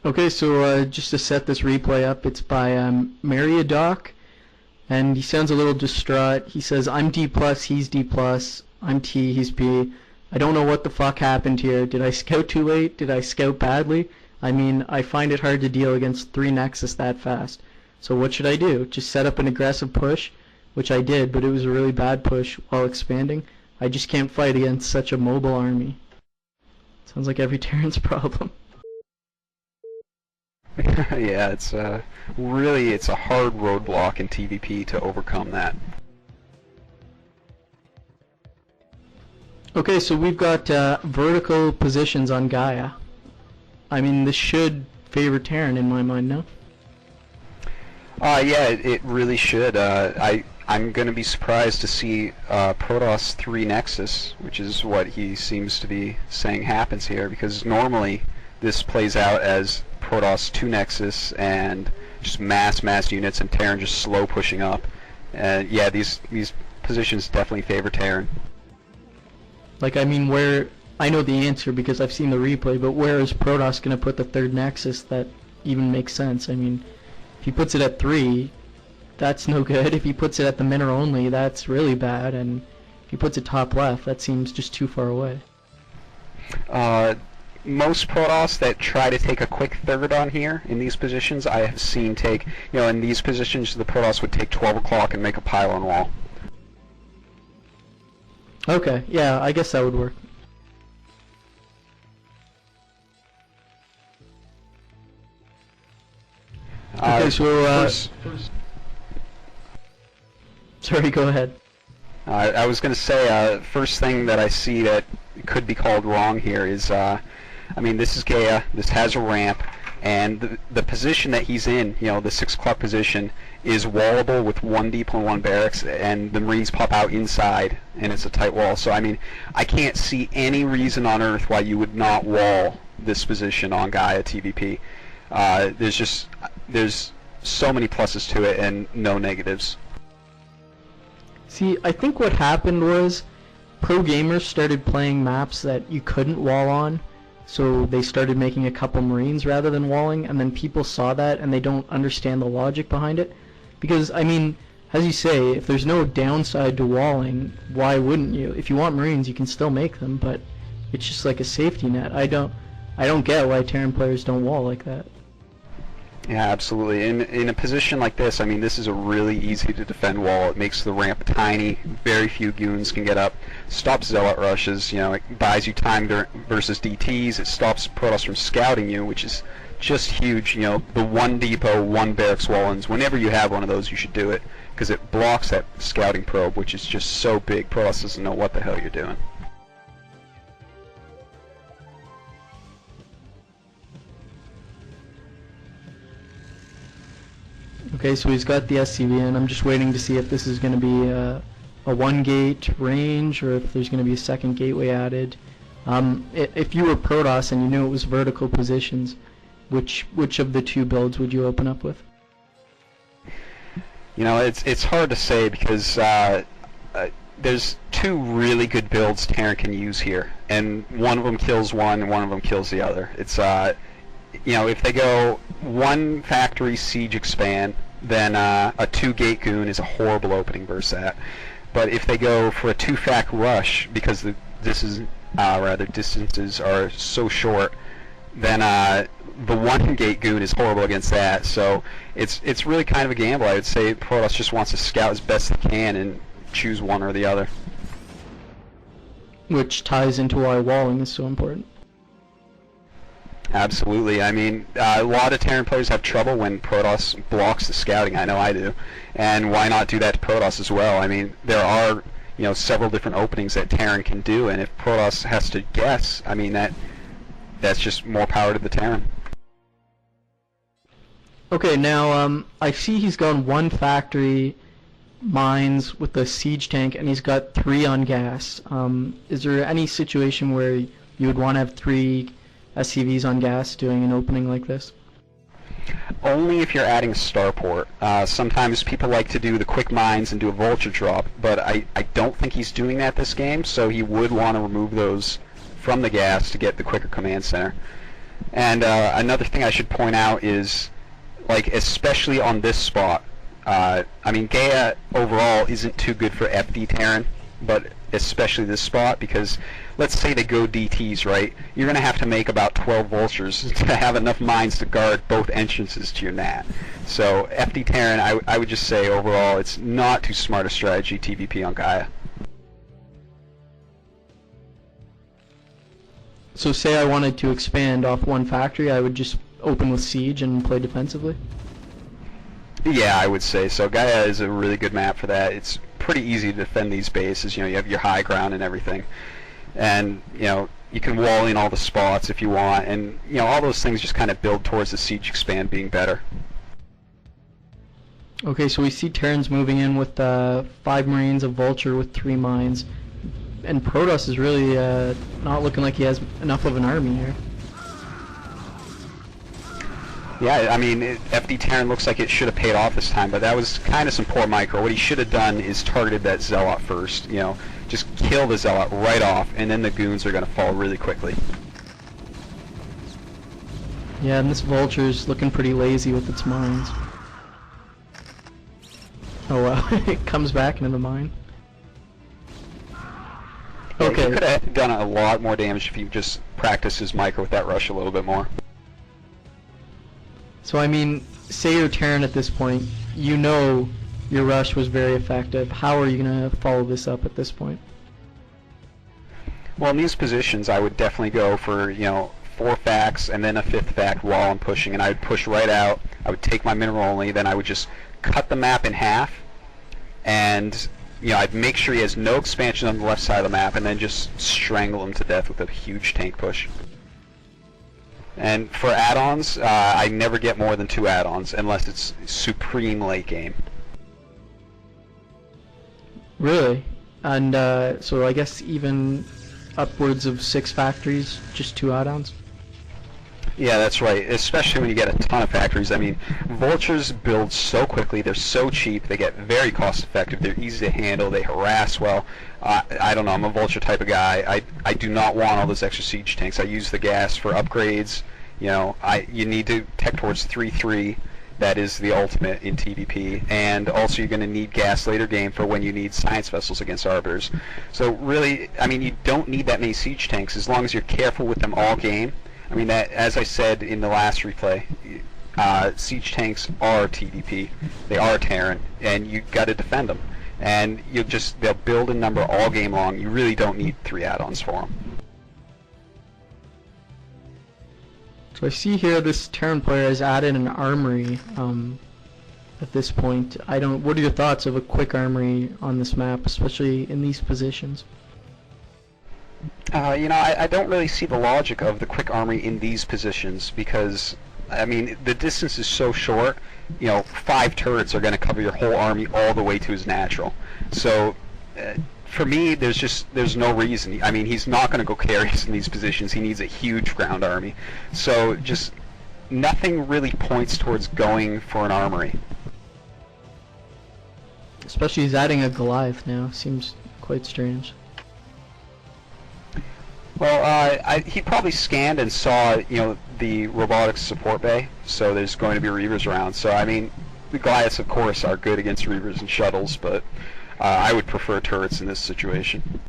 Okay, so just to set this replay up, it's by Mariodoc, and he sounds a little distraught. He says, I'm D+, he's D+, I'm T, he's P. I don't know what the fuck happened here. Did I scout too late? Did I scout badly? I mean, I find it hard to deal against 3 Nexus that fast. So what should I do? Just set up an aggressive push? Which I did, but it was a really bad push while expanding. I just can't fight against such a mobile army. Sounds like every Terran's problem. Yeah, it's really it's a hard roadblock in TvP to overcome that. Okay, so we've got vertical positions on Gaia. I mean, this should favor Terran in my mind, no? Yeah, it really should. I'm going to be surprised to see Protoss 3 Nexus, which is what he seems to be saying happens here, because normally this plays out as Protoss 2 Nexus and just mass units and Terran just slow pushing up. And yeah, these positions definitely favor Terran. Like, I mean, where... I know the answer because I've seen the replay, but where is Protoss going to put the 3rd Nexus that even makes sense? I mean, if he puts it at 3, that's no good. If he puts it at the mineral only, that's really bad. And if he puts it top left, that seems just too far away. Most Protoss that try to take a quick 3rd on here in these positions, I have seen take, in these positions the Protoss would take 12 o'clock and make a pylon wall. Okay, yeah, I guess that would work. Okay, so, sorry, go ahead. I was going to say, first thing that I see that could be called wrong here is, I mean, this is Gaia, this has a ramp, and the position that he's in, the 6 o'clock position, is wallable with 1 depot and 1 barracks, and the Marines pop out inside, and it's a tight wall. So, I mean, I can't see any reason on Earth why you would not wall this position on Gaia TVP. There's so many pluses to it and no negatives. See, I think what happened was pro gamers started playing maps that you couldn't wall on, so they started making a couple Marines rather than walling, and then people saw that and they don't understand the logic behind it. Because, I mean, as you say, if there's no downside to walling, why wouldn't you? If you want Marines, you can still make them, but it's just like a safety net. I don't get why Terran players don't wall like that. Yeah, absolutely. In a position like this, I mean, this is a really easy to defend wall. It makes the ramp tiny. Very few goons can get up. Stops zealot rushes. It buys you time versus DTs. It stops Protoss from scouting you, which is just huge. The 1 depot, 1 barracks wall-ins. Whenever you have one of those, you should do it because it blocks that scouting probe, which is just so big. Protoss doesn't know what the hell you're doing. Okay, so he's got the SCV, and I'm just waiting to see if this is going to be a 1-gate range or if there's going to be a 2nd gateway added. If you were Protoss and you knew it was vertical positions, which of the 2 builds would you open up with? It's hard to say because there's 2 really good builds Terran can use here, and one of them kills one and one of them kills the other. It's if they go 1 factory siege expand, then a 2-gate goon is a horrible opening versus that. But if they go for a 2-fac rush, because distances are so short, then the 1-gate goon is horrible against that. So it's really kind of a gamble. I would say Protoss just wants to scout as best they can and choose one or the other. Which ties into why walling is so important. Absolutely. I mean, a lot of Terran players have trouble when Protoss blocks the scouting. I know I do. And why not do that to Protoss as well? I mean, there are, several different openings that Terran can do, and if Protoss has to guess, I mean, that's just more power to the Terran. Okay, now, I see he's gone 1 factory mines with the siege tank, and he's got 3 on gas. Is there any situation where you would want to have 3 SCVs on gas doing an opening like this? Only if you're adding a starport. Sometimes people like to do the quick mines and do a vulture drop, but I don't think he's doing that this game, so he would want to remove those from the gas to get the quicker command center. And another thing I should point out is, like, especially on this spot, I mean, Gaia overall isn't too good for FD Terran, but especially this spot, because let's say they go DTs, right? You're going to have to make about 12 vultures to have enough mines to guard both entrances to your NAT. So FD Terran, I would just say overall, it's not too smart a strategy TVP on Gaia. So say I wanted to expand off one factory, I would just open with siege and play defensively? Yeah, I would say so. Gaia is a really good map for that. It's pretty easy to defend these bases. You know, you have your high ground and everything. And, you know, you can wall in all the spots if you want. And, you know, all those things just kind of build towards the siege expand being better. Okay, so we see Terrans moving in with 5 Marines, a Vulture with 3 mines. And Protoss is really not looking like he has enough of an army here. Yeah, I mean, FD Terran looks like it should have paid off this time, but that was kind of some poor micro. What he should have done is targeted that Zealot first, you know, just kill the Zealot right off, and then the goons are going to fall really quickly. Yeah, and this Vulture's looking pretty lazy with its mines. Oh wow, it comes back into the mine. Okay. He could have done a lot more damage if he just practiced his micro with that rush a little bit more. So I mean, say you're Terran at this point, you know your rush was very effective. How are you going to follow this up at this point? Well, in these positions, I would definitely go for, you know, 4 facts and then a 5th fact while I'm pushing, and I would push right out. I would take my mineral only, then I would just cut the map in half, and, you know, I'd make sure he has no expansion on the left side of the map, and then just strangle him to death with a huge tank push. And for add-ons, I never get more than 2 add-ons unless it's supreme late game. Really? And so I guess even upwards of 6 factories, just 2 add-ons? Yeah, that's right, especially when you get a ton of factories. I mean, Vultures build so quickly, they're so cheap, they get very cost-effective, they're easy to handle, they harass well. I don't know, I'm a Vulture type of guy. I do not want all those extra siege tanks. I use the gas for upgrades. You know, you need to tech towards 3-3. That is the ultimate in TVP, and also you're going to need gas later game for when you need science vessels against arbiters. So really, I mean, you don't need that many siege tanks as long as you're careful with them all game. I mean, that, as I said in the last replay, siege tanks are TVP. They are Terran, and you got to defend them. And they'll build in number all game long. You really don't need 3 add-ons for them. So I see here this Terran player has added an armory at this point. What are your thoughts of a quick armory on this map, especially in these positions? You know, I don't really see the logic of the quick armory in these positions because, I mean, the distance is so short. You know, 5 turrets are going to cover your whole army all the way to his natural. So, for me, there's no reason. I mean, he's not going to go carries in these positions. He needs a huge ground army. So, just nothing really points towards going for an armory. Especially he's adding a Goliath now. Seems quite strange. Well, he probably scanned and saw, you know, the robotics support bay, so there's going to be Reavers around. So, I mean, the Goliaths, of course, are good against Reavers and shuttles, but I would prefer turrets in this situation.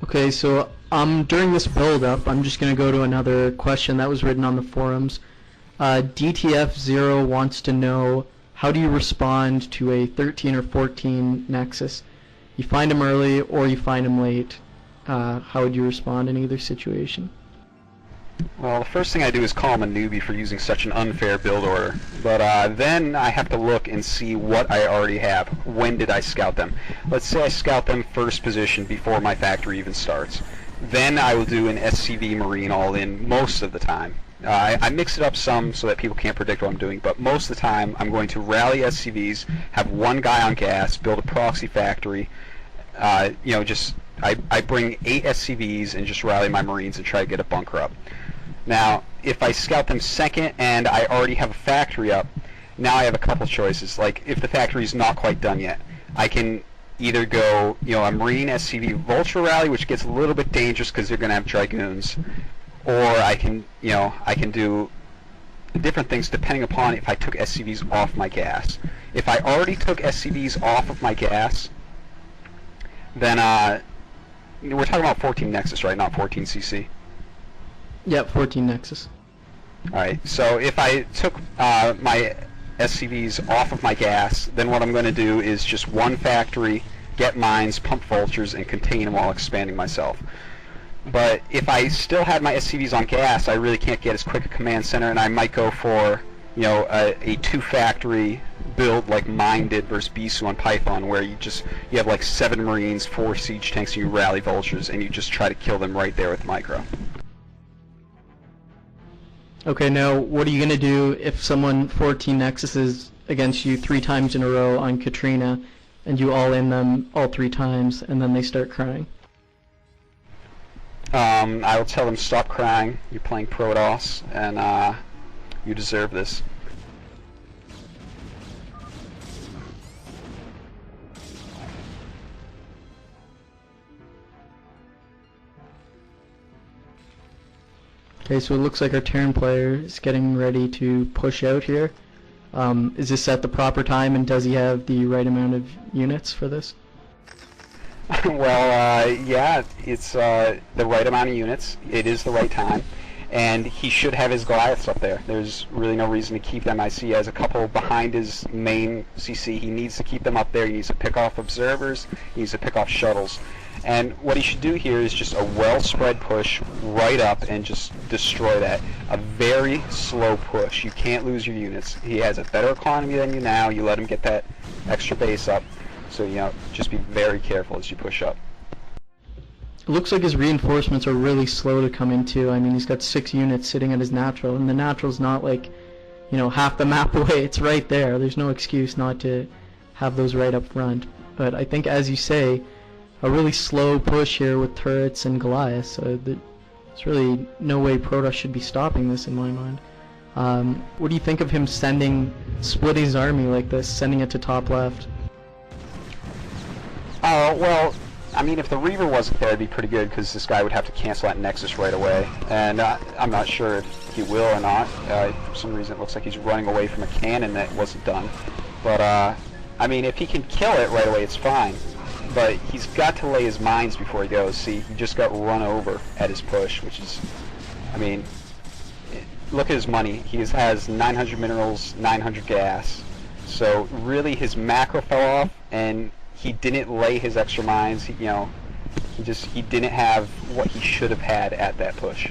Okay, so during this build-up, I'm just going to go to another question that was written on the forums. DTF0 wants to know, how do you respond to a 13 or 14 Nexus? You find him early or you find him late. How would you respond in either situation? Well, the first thing I do is call him a newbie for using such an unfair build order. But then I have to look and see what I already have. When did I scout them? Let's say I scout them first position before my factory even starts. Then I will do an SCV Marine all-in most of the time. I mix it up some so that people can't predict what I'm doing, but most of the time I'm going to rally SCVs, have one guy on gas, build a proxy factory, you know, I bring 8 SCVs and just rally my Marines and try to get a bunker up. Now, if I scout them second and I already have a factory up, now I have a couple choices. Like, if the factory's not quite done yet, I can either go, a Marine SCV Vulture Rally, which gets a little bit dangerous because they're going to have Dragoons, or I can do different things depending upon if I took SCVs off my gas. If I already took SCVs off of my gas, then we're talking about 14 Nexus, right? Not 14 CC. Yep, 14 Nexus. Alright, so if I took my SCVs off of my gas, then what I'm going to do is just one factory, get mines, pump vultures, and contain them while expanding myself. But if I still had my SCVs on gas, I really can't get as quick a command center, and I might go for, a two-factory build like mine did versus Bisu on Python, where you have like 7 Marines, 4 siege tanks, and you rally vultures, and you just try to kill them right there with micro. Okay, now what are you going to do if someone 14 Nexuses against you 3 times in a row on Katrina, and you all in them all 3 times, and then they start crying? I will tell them, stop crying, you're playing Protoss, and you deserve this. Okay, so it looks like our Terran player is getting ready to push out here. Is this at the proper time, and does he have the right amount of units for this? Well, yeah, it's the right amount of units. It is the right time. And he should have his Goliaths up there. There's really no reason to keep them. I see he has a couple behind his main CC. He needs to keep them up there. He needs to pick off observers. He needs to pick off shuttles. And what he should do here is just a well-spread push right up and just destroy that. A very slow push. You can't lose your units. He has a better economy than you now. You let him get that extra base up. So, just be very careful as you push up. It looks like his reinforcements are really slow to come in too. I mean, he's got 6 units sitting at his natural, and the natural's not like, half the map away. It's right there. There's no excuse not to have those right up front. But I think, as you say, a really slow push here with turrets and Goliaths. So there's really no way Protoss should be stopping this in my mind. What do you think of him splitting his army like this, sending it to top left? Well, I mean, if the Reaver wasn't there, it'd be pretty good, because this guy would have to cancel that Nexus right away. And I'm not sure if he will or not. For some reason, it looks like he's running away from a cannon that wasn't done. But, I mean, if he can kill it right away, it's fine. But he's got to lay his mines before he goes. See, he just got run over at his push, which is, I mean, look at his money. He has 900 minerals, 900 gas. So really, his macro fell off, and he didn't lay his extra mines. He didn't have what he should have had at that push.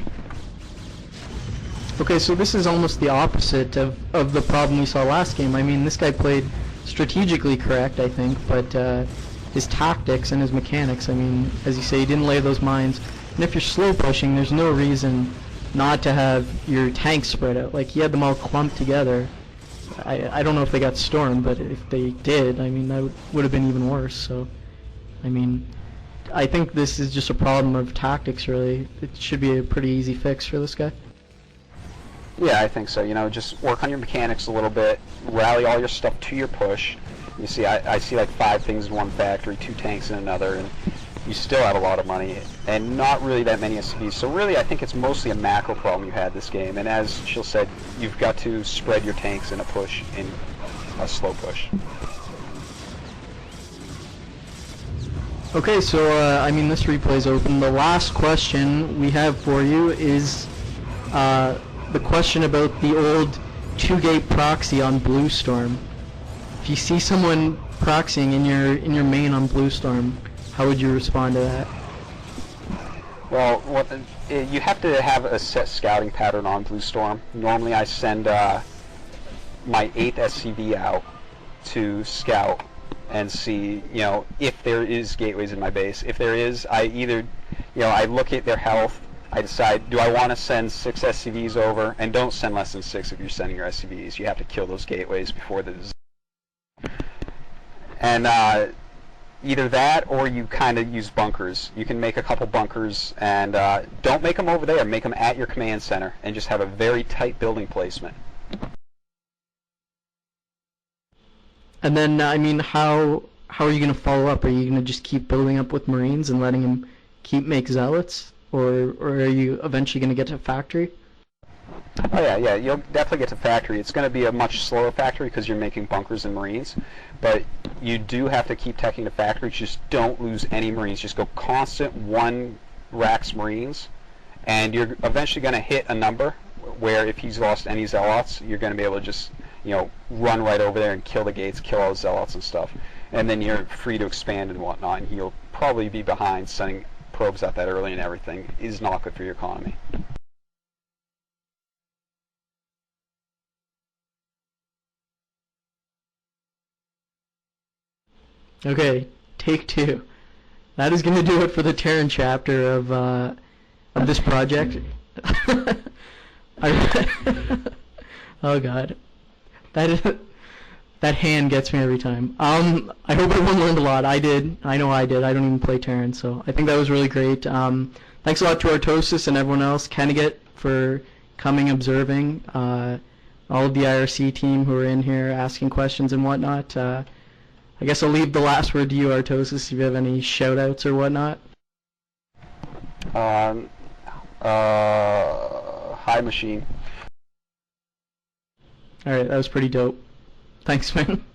Okay, so this is almost the opposite of the problem we saw last game. I mean, this guy played strategically correct, I think, but his tactics and his mechanics, I mean, as you say, he didn't lay those mines. And if you're slow pushing, there's no reason not to have your tanks spread out. Like, he had them all clumped together. I don't know if they got stormed, but if they did, I mean, that would have been even worse. So, I mean, I think this is just a problem of tactics, really. It should be a pretty easy fix for this guy. Yeah, I think so. Just work on your mechanics a little bit, rally all your stuff to your push. You see, I see like 5 things in one factory, 2 tanks in another, and you still have a lot of money, and not really that many SCVs. So really, I think it's mostly a macro problem you had this game, and as Shill said, you've got to spread your tanks in a push, in a slow push. Okay, so, I mean, this replay's open. The last question we have for you is the question about the old 2-gate proxy on Bluestorm. If you see someone proxying in your main on Bluestorm, how would you respond to that? Well, you have to have a set scouting pattern on Bluestorm. Normally I send my 8th SCV out to scout and see, if there is gateways in my base. If there is, I either, I look at their health, I decide, do I want to send 6 SCVs over? And don't send less than 6 if you're sending your SCVs. You have to kill those gateways before the... And either that, or you kind of use bunkers. You can make a couple bunkers, and don't make them over there. Make them at your command center, and just have a very tight building placement. And then, I mean, how how are you going to follow up? Are you going to just keep building up with Marines and letting him keep make zealots, or are you eventually going to get to factory? Oh yeah, you'll definitely get to factory. It's going to be a much slower factory because you're making bunkers and Marines, but you do have to keep teching to factory. Just don't lose any Marines. Just go constant 1 racks Marines, and you're eventually going to hit a number where if he's lost any zealots, you're going to be able to just, run right over there and kill the gates, kill all the zealots and stuff, and then you're free to expand and whatnot. And you'll probably be behind. Sending probes out that early and everything is not good for your economy. Okay, take 2. That is going to do it for the Terran chapter of this project. Oh god, that hand gets me every time. I hope everyone learned a lot. I did. I know I did. I don't even play Terran, so I think that was really great. Thanks a lot to Artosis and everyone else, Kenneget, for coming, observing. All of the IRC team who are in here asking questions and whatnot. I guess I'll leave the last word to you, Artosis, if you have any shout-outs or whatnot. High machine. Alright, that was pretty dope. Thanks, man.